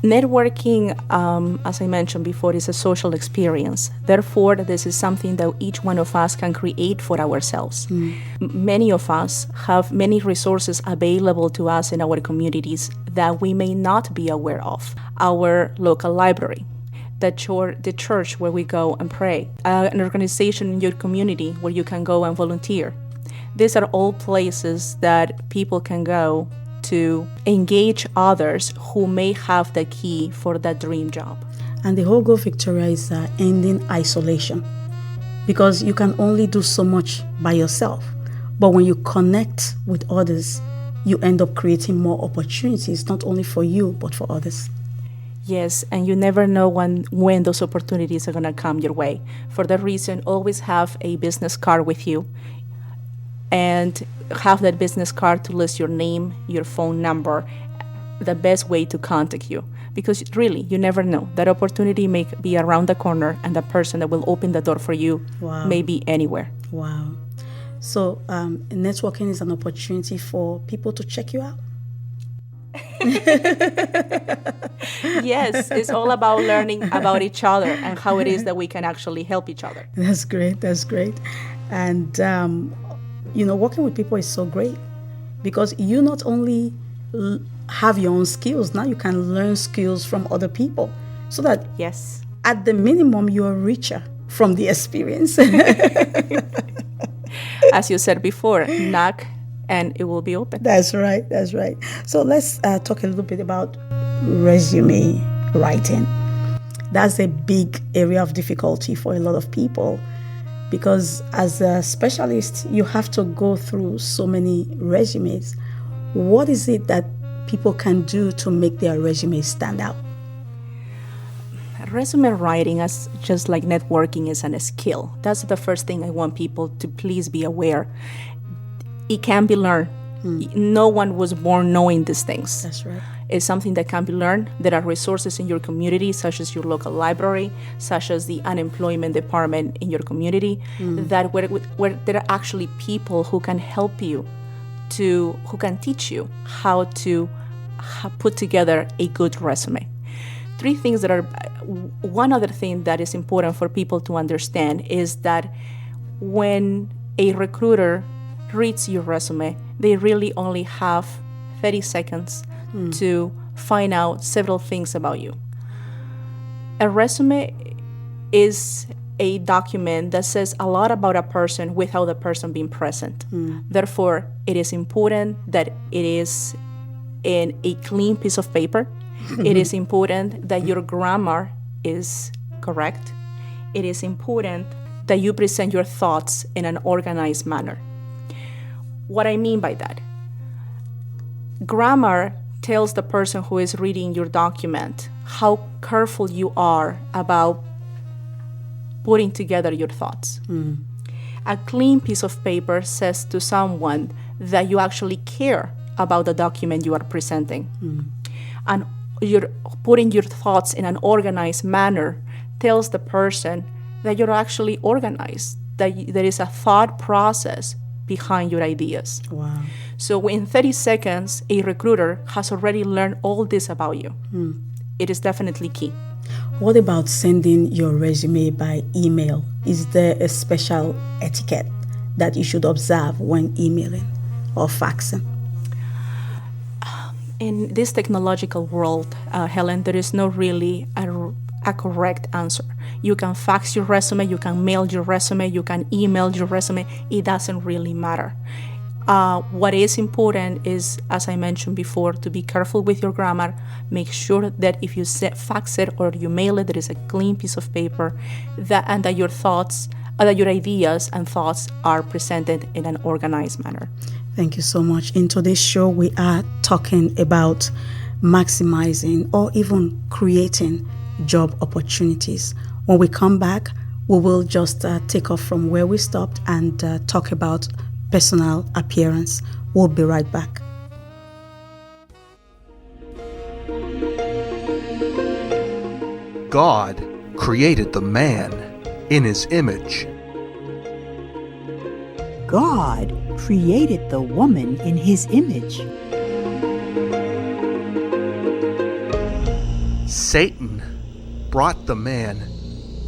Networking, as I mentioned before, is a social experience. Therefore, this is something that each one of us can create for ourselves. Many of us have many resources available to us in our communities that we may not be aware of. Our local library, the church where we go and pray, an organization in your community where you can go and volunteer. These are all places that people can go to engage others who may have the key for that dream job. And the whole goal, Victoria, is ending isolation, because you can only do so much by yourself. But when you connect with others, you end up creating more opportunities, not only for you, but for others. Yes, and you never know when those opportunities are going to come your way. For that reason, always have a business card with you, and have that business card to list your name, your phone number, the best way to contact you. Because really, you never know. That opportunity may be around the corner, and the person that will open the door for you may be anywhere. Wow. So networking is an opportunity for people to check you out? Yes, it's all about learning about each other and how it is that we can actually help each other. That's great. And working with people is so great, because you not only have your own skills, now you can learn skills from other people, so that yes, at the minimum you are richer from the experience. As you said before, knock and it will be open. That's right. So let's talk a little bit about resume writing. That's a big area of difficulty for a lot of people, because as a specialist, you have to go through so many resumes. What is it that people can do to make their resume stand out? Resume writing, as just like networking, is a skill. That's the first thing I want people to please be aware. It can be learned. No one was born knowing these things. That's right. It's something that can be learned. There are resources in your community, such as your local library, such as the unemployment department in your community, that where there are actually people who can help you, who can teach you how to put together a good resume. One other thing that is important for people to understand is that when a recruiter reads your resume, they really only have 30 seconds to find out several things about you. A resume is a document that says a lot about a person without the person being present. Therefore, it is important that it is in a clean piece of paper. It is important that your grammar is correct. It is important that you present your thoughts in an organized manner. What I mean by that, grammar tells the person who is reading your document how careful you are about putting together your thoughts. A clean piece of paper says to someone that you actually care about the document you are presenting. And you're putting your thoughts in an organized manner tells the person that you're actually organized, that there is a thought process behind your ideas. Wow. So in 30 seconds, a recruiter has already learned all this about you. It is definitely key. What about sending your resume by email? Is there a special etiquette that you should observe when emailing or faxing? In this technological world, Helen, there is no really a correct answer. You can fax your resume, you can mail your resume, you can email your resume. It doesn't really matter. What is important is, as I mentioned before, to be careful with your grammar. Make sure that if you fax it or you mail it, there is a clean piece of paper, and that your thoughts, that your ideas and thoughts are presented in an organized manner. Thank you so much. In today's show, we are talking about maximizing or even creating job opportunities. When we come back, we will just take off from where we stopped and talk about personal appearance. We'll be right back. God created the man in his image. God created the woman in his image. Satan brought the man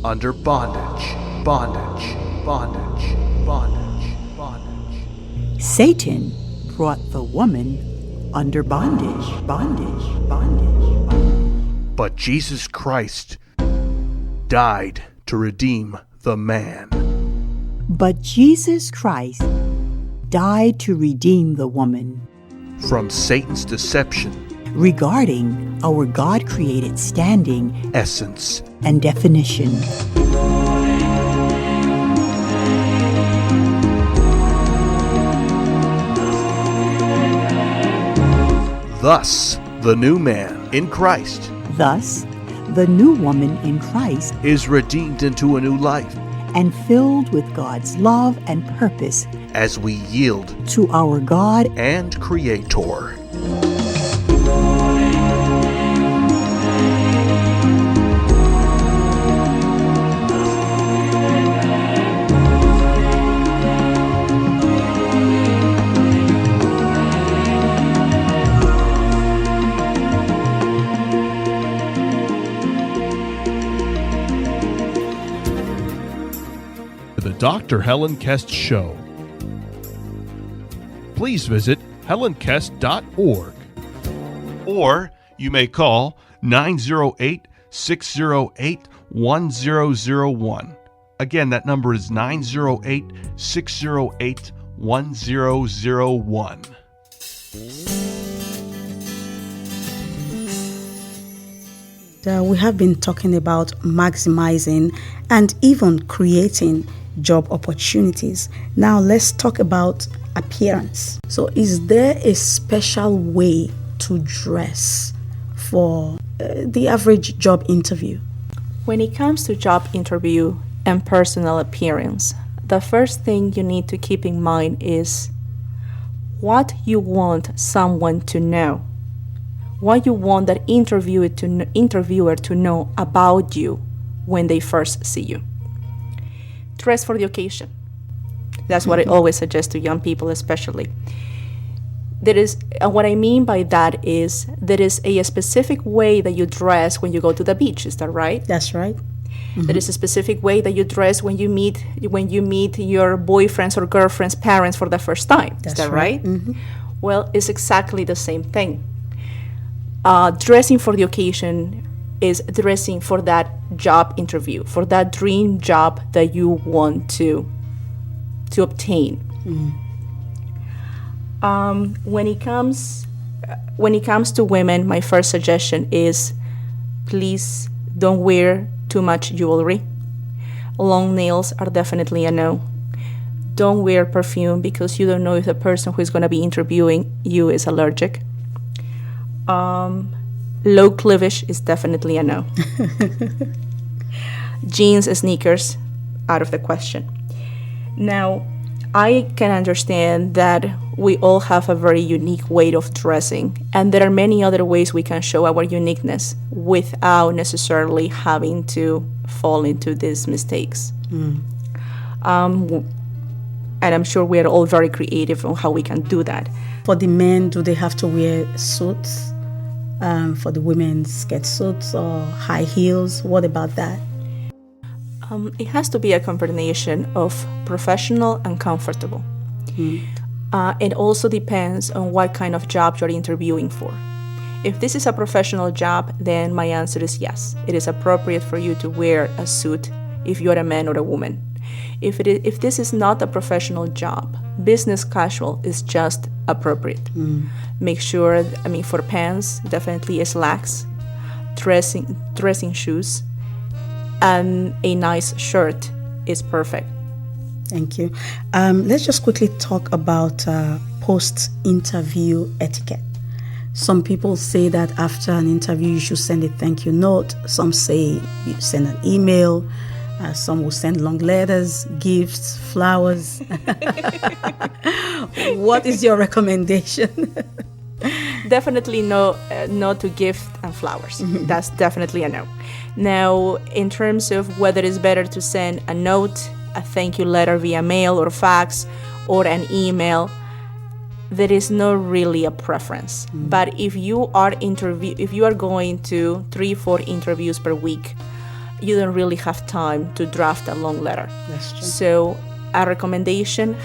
under bondage, bondage, bondage, bondage, bondage. Satan brought the woman under bondage, bondage, bondage, bondage. But Jesus Christ died to redeem the man. But Jesus Christ died to redeem the woman From Satan's deception, regarding our God-created standing essence, and definition. thus the new man in Christ Thus, the new woman in Christ is redeemed into a new life and filled with God's love and purpose as we yield to our God. and Creator. The Dr. Helen Kest Show. Please visit helenkest.org. Or you may call 908-608-1001. Again, that number is 908-608-1001. We have been talking about maximizing and even creating job opportunities. Now let's talk about appearance. So is there a special way to dress for the average job interview? When it comes to job interview and personal appearance, the first thing you need to keep in mind is what you want someone to know. What you want that interviewer to know about you when they first see you. Dress for the occasion. That's what I always suggest to young people, especially. There is, what I mean by that is there is a specific way that you dress when you go to the beach. Is that right? That's right. There is a specific way that you dress when you meet your boyfriend's or girlfriend's parents for the first time. That's Is that right. right? Well, it's exactly the same thing. Dressing for the occasion is dressing for that job interview, for that dream job that you want to obtain. When it comes to women, my first suggestion is please don't wear too much jewelry. Long nails are definitely a no. Don't wear perfume because you don't know if the person who is going to be interviewing you is allergic. Low cleavage is definitely a no. Jeans and sneakers, out of the question. Now, I can understand that we all have a very unique way of dressing, and there are many other ways we can show our uniqueness without necessarily having to fall into these mistakes. And I'm sure we are all very creative on how we can do that. For the men, do they have to wear suits? For the women, skirt suits or high heels? What about that? It has to be a combination of professional and comfortable. It also depends on what kind of job you're interviewing for. If this is a professional job, then my answer is yes. It is appropriate for you to wear a suit if you're a man or a woman. If this is not a professional job, business casual is just appropriate. Make sure, for pants, definitely slacks, dressing shoes, and a nice shirt is perfect. Thank you. Let's just quickly talk about post-interview etiquette. Some people say that after an interview, you should send a thank you note. Some say you send an email. Some will send long letters, gifts, flowers. What is your recommendation? Definitely no to gift and flowers. That's definitely a no. Now, in terms of whether it's better to send a note, a thank you letter via mail or fax, or an email, there is not really a preference. But if you are going to 3-4 interviews per week, you don't really have time to draft a long letter. That's true. So a recommendation,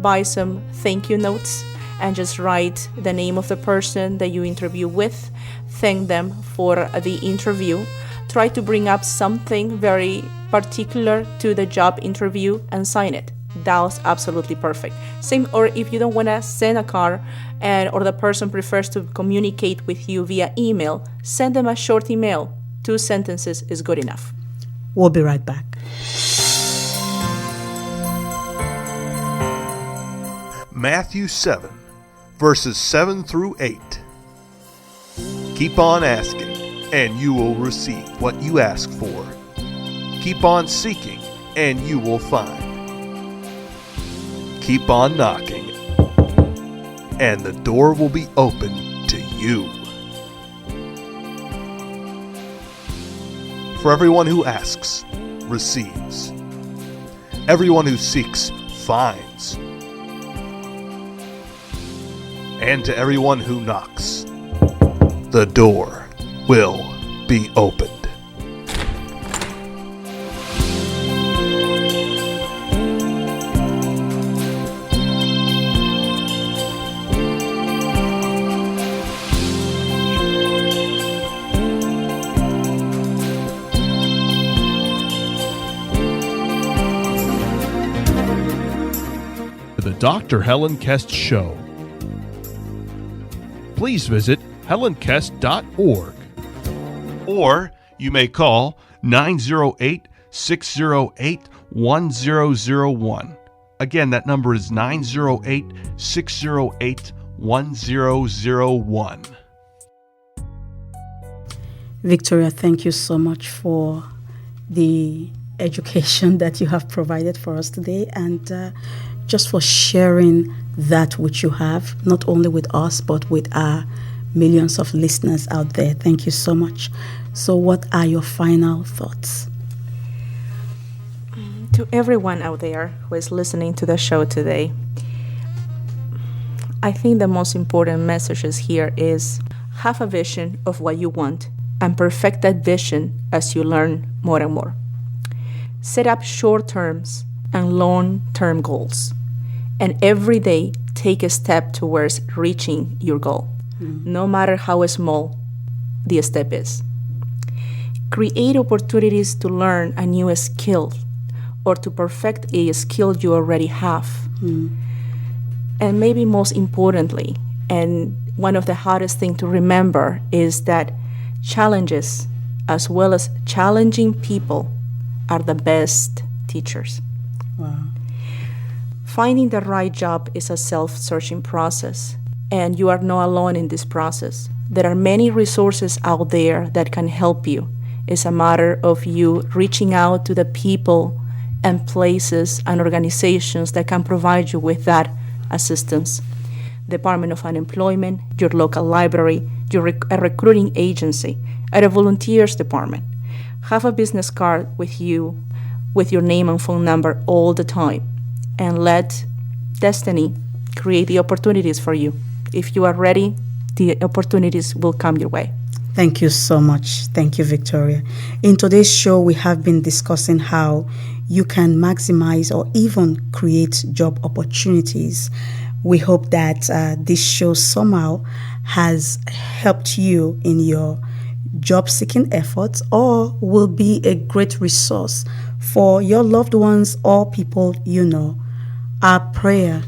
buy some thank you notes and just write the name of the person that you interview with, thank them for the interview. Try to bring up something very particular to the job interview and sign it. That was absolutely perfect. Same, or if you don't want to send a card or the person prefers to communicate with you via email, send them a short email. 2 sentences is good enough. We'll be right back. Matthew 7, verses 7 through 8. Keep on asking, and you will receive what you ask for. Keep on seeking, and you will find. Keep on knocking, and the door will be open to you. For everyone who asks, receives. Everyone who seeks, finds. And to everyone who knocks, the door will be opened. The Dr. Helen Kest Show. Please visit helenkest.org. Or you may call 908-608-1001. Again, that number is 908-608-1001. Victoria, thank you so much for the education that you have provided for us today, and just for sharing that which you have, not only with us, but with our millions of listeners out there. Thank you so much. So what are your final thoughts? To everyone out there who is listening to the show today, I think the most important messages here is have a vision of what you want and perfect that vision as you learn more and more. Set up short-term and long-term goals, and every day take a step towards reaching your goal, no matter how small the step is. Create opportunities to learn a new skill or to perfect a skill you already have. And maybe most importantly, and one of the hardest things to remember, is that challenges as well as challenging people are the best teachers. Wow. Finding the right job is a self-searching process, and you are not alone in this process. There are many resources out there that can help you. It's a matter of you reaching out to the people and places and organizations that can provide you with that assistance. Department of Unemployment, your local library, a recruiting agency, or a volunteers department. Have a business card with you with your name and phone number all the time, and let destiny create the opportunities for you. If you are ready, the opportunities will come your way. Thank you so much. Thank you, Victoria. In today's show, we have been discussing how you can maximize or even create job opportunities. We hope that this show somehow has helped you in your job-seeking efforts, or will be a great resource for your loved ones or people you know. Our prayer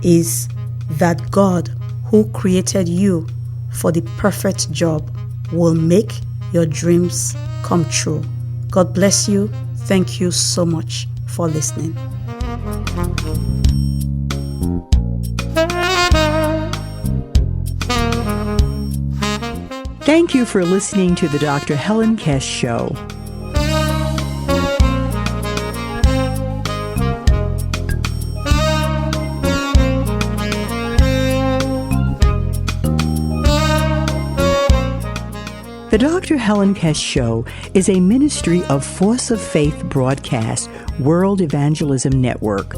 is that God, who created you for the perfect job, will make your dreams come true. God bless you. Thank you so much for listening. Thank you for listening to the Dr. Helen Kest Show. The Dr. Helen Kest Show is a ministry of Force of Faith Broadcast World Evangelism Network.